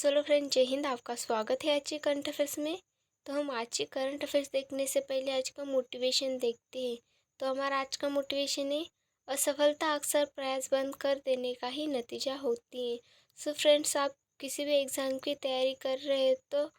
Solo friend, जय हिंद। आपका स्वागत है आज के करंट अफेयर्स में। तो हम आज के करंट अफेयर्स देखने से पहले आज का मोटिवेशन देखते हैं। तो हमारा आज का मोटिवेशन है, असफलता अक्सर प्रयास बंद कर देने का ही नतीजा होती है। सो फ्रेंड्स, आप किसी भी एग्ज़ाम की तैयारी कर रहे हैं तो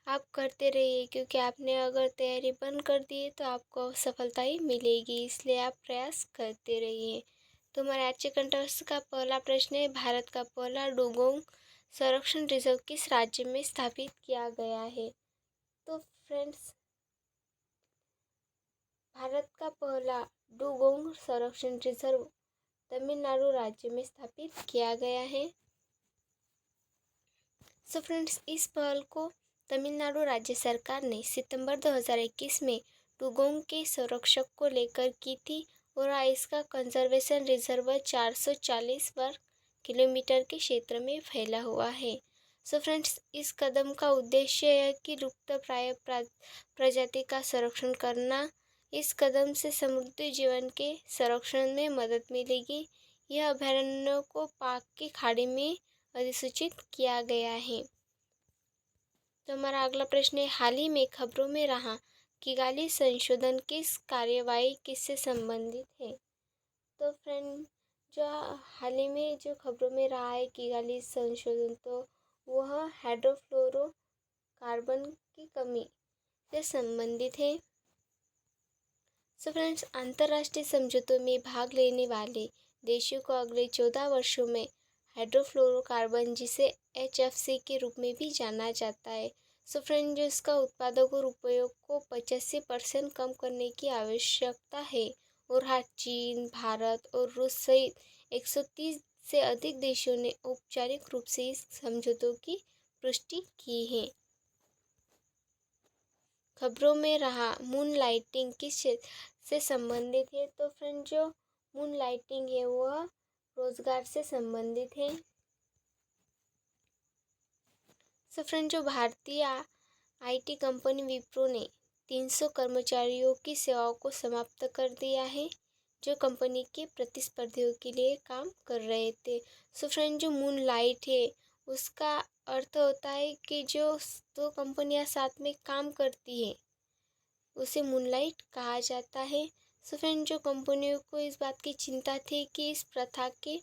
आप करते रहिए, क्योंकि आपने अगर तैयारी बंद कर दी है तो आपको सफलता ही मिलेगी, इसलिए आप प्रयास करते रहिए। तो हमारे आज के करंट अफेयर्स का पहला प्रश्न है, भारत का पहला डुगोंग संरक्षण रिजर्व किस राज्य में स्थापित किया गया है? तो फ्रेंड्स, भारत का पहला डुगोंग संरक्षण रिजर्व तमिलनाडु राज्य में स्थापित किया गया है। सो फ्रेंड्स, इस पहल को तमिलनाडु राज्य सरकार ने सितंबर 2021 में डुगोंग के संरक्षक को लेकर की थी और इसका कंजर्वेशन रिजर्व 440 वर्ग किलोमीटर के क्षेत्र में फैला हुआ है। सो फ्रेंड्स, इस कदम का उद्देश्य है कि लुप्तप्राय प्रजाति का संरक्षण करना। इस कदम से समुद्री जीवन के संरक्षण में मदद मिलेगी। यह अभयारण्यों को पाक की खाड़ी में अधिसूचित किया गया है। तो हमारा अगला प्रश्न है, हाल ही में खबरों में रहा किगाली संशोधन किस कार्यवाही किससे संबंधित है? तो फ्रेंड, जो हाल ही में जो खबरों में रहा है किगाली संशोधन, तो वह हाइड्रोफ्लोरोकार्बन की कमी से संबंधित है। सो फ्रेंड्स, अंतर्राष्ट्रीय समझौतों में भाग लेने वाले देशों को अगले 14 वर्षों में हाइड्रोफ्लोरोकार्बन, जिसे HFC के रूप में भी जाना जाता है, सो फ्रेंड, जो इसका उत्पादक और उपयोग को 85% कम करने की आवश्यकता है। और हाँ, चीन, भारत और रूस सहित 130 से अधिक देशों ने औपचारिक रूप से इस समझौतों की पुष्टि की है। खबरों में रहा मून लाइटिंग किस क्षेत्र से संबंधित है? तो फ्रेंड, जो मून लाइटिंग है वह रोजगार से संबंधित है। सो फ्रेंड, जो भारतीय IT कंपनी विप्रो ने 300 कर्मचारियों की सेवाओं को समाप्त कर दिया है, जो कंपनी के प्रतिस्पर्धियों के लिए काम कर रहे थे। सो फ्रेंड, जो मून लाइट है उसका अर्थ होता है कि जो दो कंपनियां साथ में काम करती है उसे मूनलाइट कहा जाता है। सो फ्रेंड, जो कंपनियों को इस बात की चिंता थी कि इस प्रथा के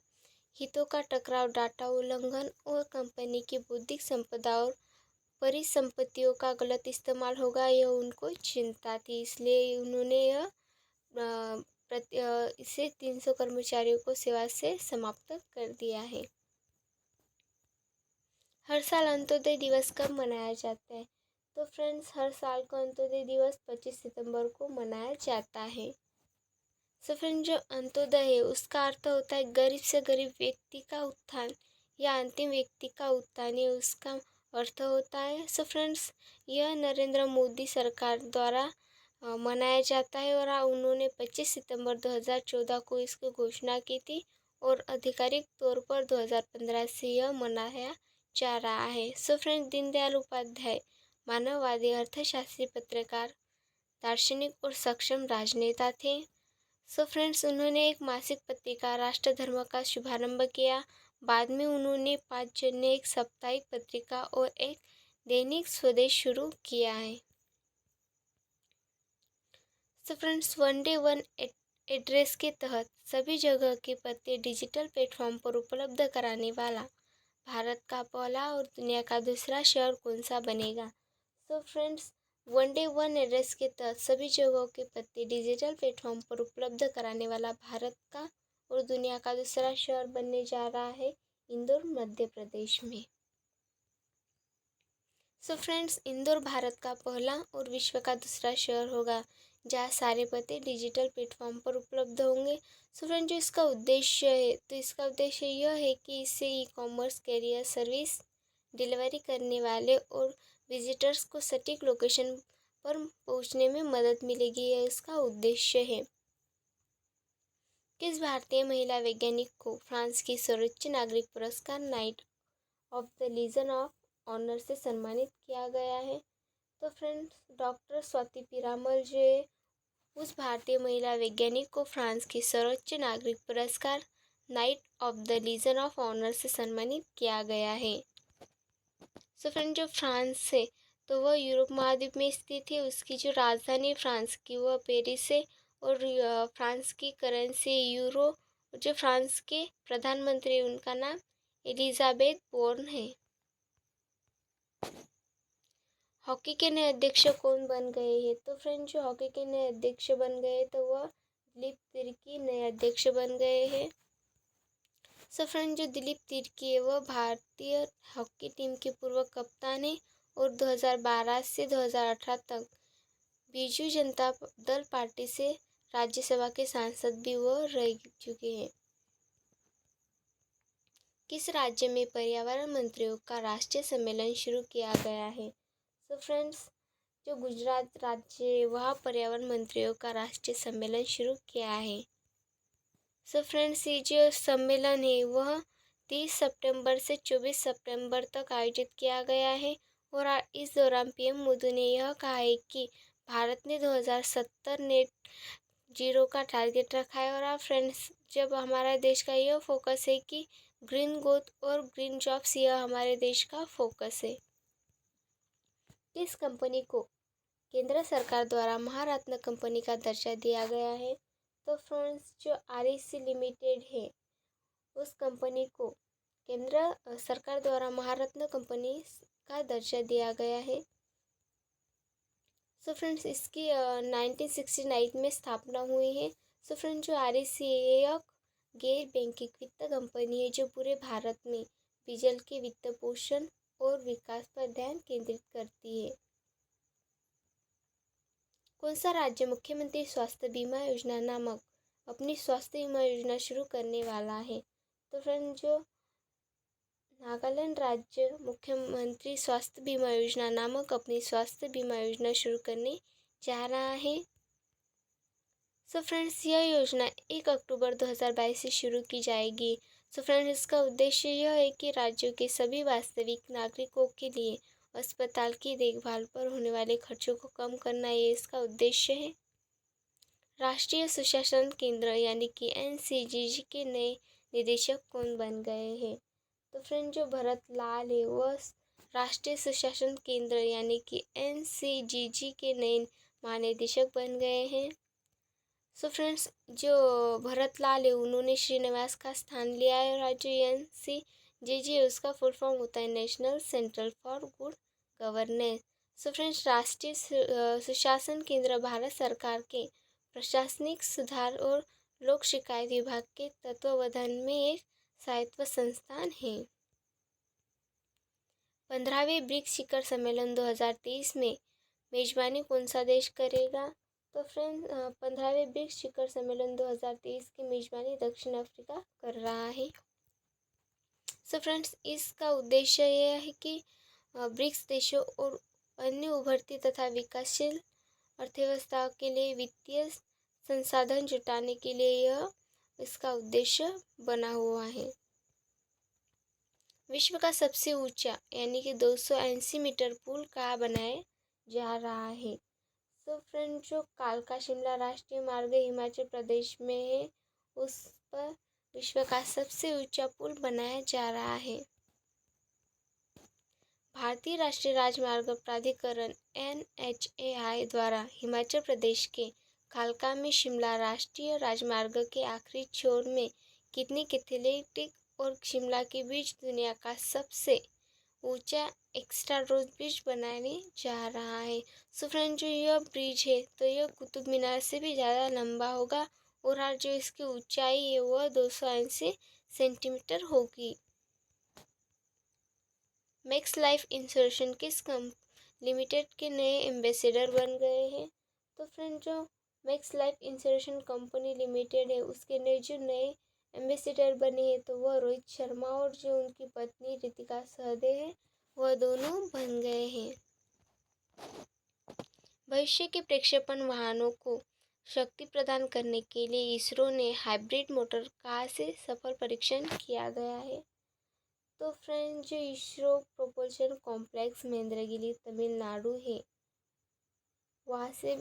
हितों का टकराव, डाटा उल्लंघन और कंपनी की बौद्धिक संपदा और परिसंपत्तियों का गलत इस्तेमाल होगा, यह उनको चिंता थी, इसलिए उन्होंने इसे 300 कर्मचारियों को सेवा से समाप्त कर दिया है। हर साल अंत्योदय दिवस कब मनाया जाता है? तो फ्रेंड्स, हर साल को अंत्योदय दिवस 25 सितंबर को मनाया जाता है। सो फ्रेंड, जो अंत्योदय है उसका अर्थ होता है गरीब से गरीब व्यक्ति का उत्थान या अंतिम व्यक्ति का उत्थान, ये उसका अर्थ होता है। सो फ्रेंड्स, यह नरेंद्र मोदी सरकार द्वारा मनाया जाता है और उन्होंने 25 सितंबर 2014 को इसकी घोषणा की थी और आधिकारिक तौर पर 2015 से यह मनाया जा रहा है। सो फ्रेंड्स, दीनदयाल उपाध्याय मानववादी, अर्थशास्त्री, पत्रकार, दार्शनिक और सक्षम राजनेता थे। सो फ्रेंड्स, उन्होंने एक मासिक पत्रिका राष्ट्र धर्म का शुभारंभ किया। बाद में उन्होंने 5 जन ने एक साप्ताहिक पत्रिका और एक दैनिक स्वदेश शुरू किया है। So friends, one day one address के तहत सभी जगह के पते डिजिटल प्लेटफॉर्म पर उपलब्ध कराने वाला भारत का पहला और दुनिया का दूसरा शहर कौन सा बनेगा? So friends, one day one address के तहत सभी जगहों के पते डिजिटल प्लेटफॉर्म पर उपलब्ध कराने वाला भारत का और दुनिया का दूसरा शहर बनने जा रहा है इंदौर, मध्य प्रदेश में। सो फ्रेंड्स, इंदौर भारत का पहला और विश्व का दूसरा शहर होगा जहाँ सारे पते डिजिटल प्लेटफॉर्म पर उपलब्ध होंगे। सो फ्रेंड, जो इसका उद्देश्य है, तो इसका उद्देश्य यह है कि इससे ई-कॉमर्स, कैरियर सर्विस डिलीवरी करने वाले और विजिटर्स को सटीक लोकेशन पर पहुंचने में मदद मिलेगी, यह इसका उद्देश्य है। किस भारतीय महिला वैज्ञानिक को फ्रांस की सर्वोच्च नागरिक पुरस्कार Knight of the Legion of Honour से सम्मानित किया गया है? तो फ्रेंड्स, डॉक्टर स्वाति पीरामल जो है उस भारतीय महिला वैज्ञानिक को फ्रांस की सर्वोच्च नागरिक पुरस्कार Knight of the Legion of Honour से सम्मानित किया गया है। सो फ्रेंड जो फ्रांस है तो वह यूरोप महाद्वीप में स्थित है। उसकी जो राजधानी फ्रांस की वह पेरिस है और फ्रांस की करेंसी यूरो। जो फ्रांस के प्रधानमंत्री उनका नाम एलिजाबेथ बोर्न है। हॉकी के नए अध्यक्ष कौन बन गए हैं? तो फ्रेंड जो हॉकी के नए अध्यक्ष बन गए तो वह दिलीप तिर्की नए अध्यक्ष बन गए हैं। सो फ्रेंड जो दिलीप तिर्की है वह भारतीय हॉकी टीम के पूर्व कप्तान है और 2012 से 2018 तक बीजू जनता दल पार्टी से राज्यसभा के सांसद भी वह रह चुके हैं। किस राज्य में पर्यावरण मंत्रियों का राष्ट्रीय सम्मेलन शुरू किया गया है? तो फ्रेंड्स जो गुजरात राज्य है वहाँ पर्यावरण मंत्रियों का राष्ट्रीय सम्मेलन शुरू किया है। सो फ्रेंड्स ये जो सम्मेलन है वह 30 सितंबर से 24 सितंबर तक आयोजित किया गया है और इस दौरान पीएम मोदी ने यह कहा है कि भारत ने 2070 नेट जीरो का टारगेट रखा है। और फ्रेंड्स जब हमारा देश का यह फोकस है कि ग्रीन ग्रोथ और ग्रीन जॉब्स, यह हमारे देश का फोकस है। किस कंपनी को केंद्र सरकार द्वारा महारत्न कंपनी का दर्जा दिया गया है? तो फ्रेंड्स जो REC लिमिटेड है उस कंपनी को केंद्र सरकार द्वारा महारत्न कंपनी का दर्जा दिया गया है। सो फ्रेंड्स इसकी 1969 में स्थापना हुई है। सो फ्रेंड्स जो REC है यह गैर बैंकिंग वित्त कंपनी है जो पूरे भारत में पेयजल के वित्त पोषण और विकास पर ध्यान केंद्रित करती है। कौन सा राज्य मुख्यमंत्री स्वास्थ्य बीमा योजना नामक अपनी स्वास्थ्य बीमा योजना शुरू करने वाला है? तो फ्रेंड जो नागालैंड राज्य मुख्यमंत्री स्वास्थ्य बीमा योजना नामक अपनी स्वास्थ्य बीमा योजना शुरू करने जा रहा है। सो फ्रेंड्स यह योजना 1 अक्टूबर 2022 से शुरू की जाएगी। सो फ्रेंड्स इसका उद्देश्य यह है कि राज्यों के सभी वास्तविक नागरिकों के लिए अस्पताल की देखभाल पर होने वाले खर्चों को कम करना, ये इसका उद्देश्य है। राष्ट्रीय सुशासन केंद्र यानी कि NCGG के नए निदेशक कौन बन गए हैं? तो फ्रेंड जो भरत लाल है वह राष्ट्रीय सुशासन केंद्र यानी कि NCGG के नए महानिदेशक बन गए हैं। सो फ्रेंड्स जो भरत लाल है उन्होंने श्रीनिवास का स्थान लिया है। और जो NCGG उसका फुल फॉर्म होता है national centre for good governance. So friends राष्ट्रीय सुशासन केंद्र भारत सरकार के प्रशासनिक सुधार और लोक शिकायत विभाग के तत्वावधान में एक स्वायत्त संस्थान है। 15वें ब्रिक्स शिखर सम्मेलन 2023 में मेजबानी कौन सा देश करेगा? तो फ्रेंड्स 15वें ब्रिक्स शिखर सम्मेलन 2023 की मेजबानी दक्षिण अफ्रीका कर रहा है। सो फ्रेंड्स इसका उद्देश्य यह है कि ब्रिक्स देशों और अन्य उभरती तथा विकासशील अर्थव्यवस्थाओं के लिए वित्तीय संसाधन जुटाने के लिए यह इसका उद्देश्य बना हुआ है। विश्व का सबसे ऊंचा यानी कि 280 मीटर पुल कहाँ बनाया जा रहा है? तो फ्रेंड जो कालका शिमला राष्ट्रीय मार्ग हिमाचल प्रदेश में है उस पर विश्व का सबसे ऊंचा पुल बनाया जा रहा है। भारतीय राष्ट्रीय राजमार्ग प्राधिकरण NHAI द्वारा हिमाचल प्रदेश के कालका में शिमला राष्ट्रीय राजमार्ग के आखिरी छोर में कितनी कैथेलिटिक और शिमला के बीच दुनिया का सबसे ऊंचा एक्स्ट्रा रोड ब्रिज बनाने जा रहा है। सो फ्रेंड जो यह ब्रिज है तो यह कुतुब मीनार से भी ज़्यादा लंबा होगा और जो इसकी ऊंचाई है वह 280 सेंटीमीटर होगी। मैक्स लाइफ इंश्योरेंस किस लिमिटेड के नए एम्बेसडर बन गए हैं? तो फ्रेंड जो max life insurance company limited है उसके जो नए एम्बेसडर बने हैं तो वह रोहित शर्मा और जो उनकी पत्नी रितिका सहदे है वह दोनों बन गए हैं। भविष्य के प्रक्षेपण वाहनों को शक्ति प्रदान करने के लिए इसरो ने हाइब्रिड मोटर कहाँ से सफल परीक्षण किया गया है? तो फ्रेंड जो इसरो प्रोपल्शन कॉम्प्लेक्स महेंद्रगिरी तमिलनाडु है वहाँ से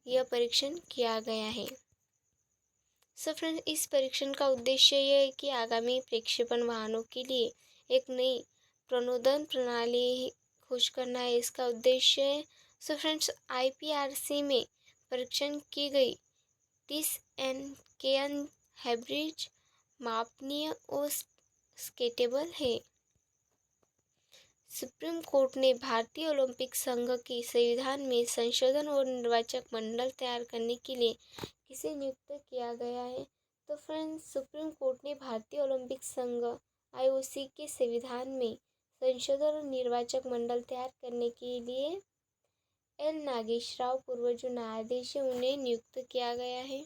यह परीक्षण किया गया है। सो फ्रेंड इस परीक्षण का उद्देश्य यह है कि आगामी प्रक्षेपण वाहनों के लिए एक नई प्रणोदन प्रणाली खोज करना है इसका उद्देश्य है। सो फ्रेंड्स, आईपीआरसी में परीक्षण की गई 30 NKN हाइब्रिड मापनीय और स्केटेबल है। सुप्रीम कोर्ट ने भारतीय ओलंपिक संघ की संविधान में संशोधन और निर्वाचक मंडल तैयार करने के लिए किसे नियुक्त किया गया है? तो फ्रेंड्स, सुप्रीम कोर्ट ने भारतीय ओलंपिक संघ IOC के संविधान में संशोधन और निर्वाचक मंडल तैयार करने के लिए एल नागेश राव पूर्व जो न्यायाधीश है उन्हें नियुक्त किया गया है।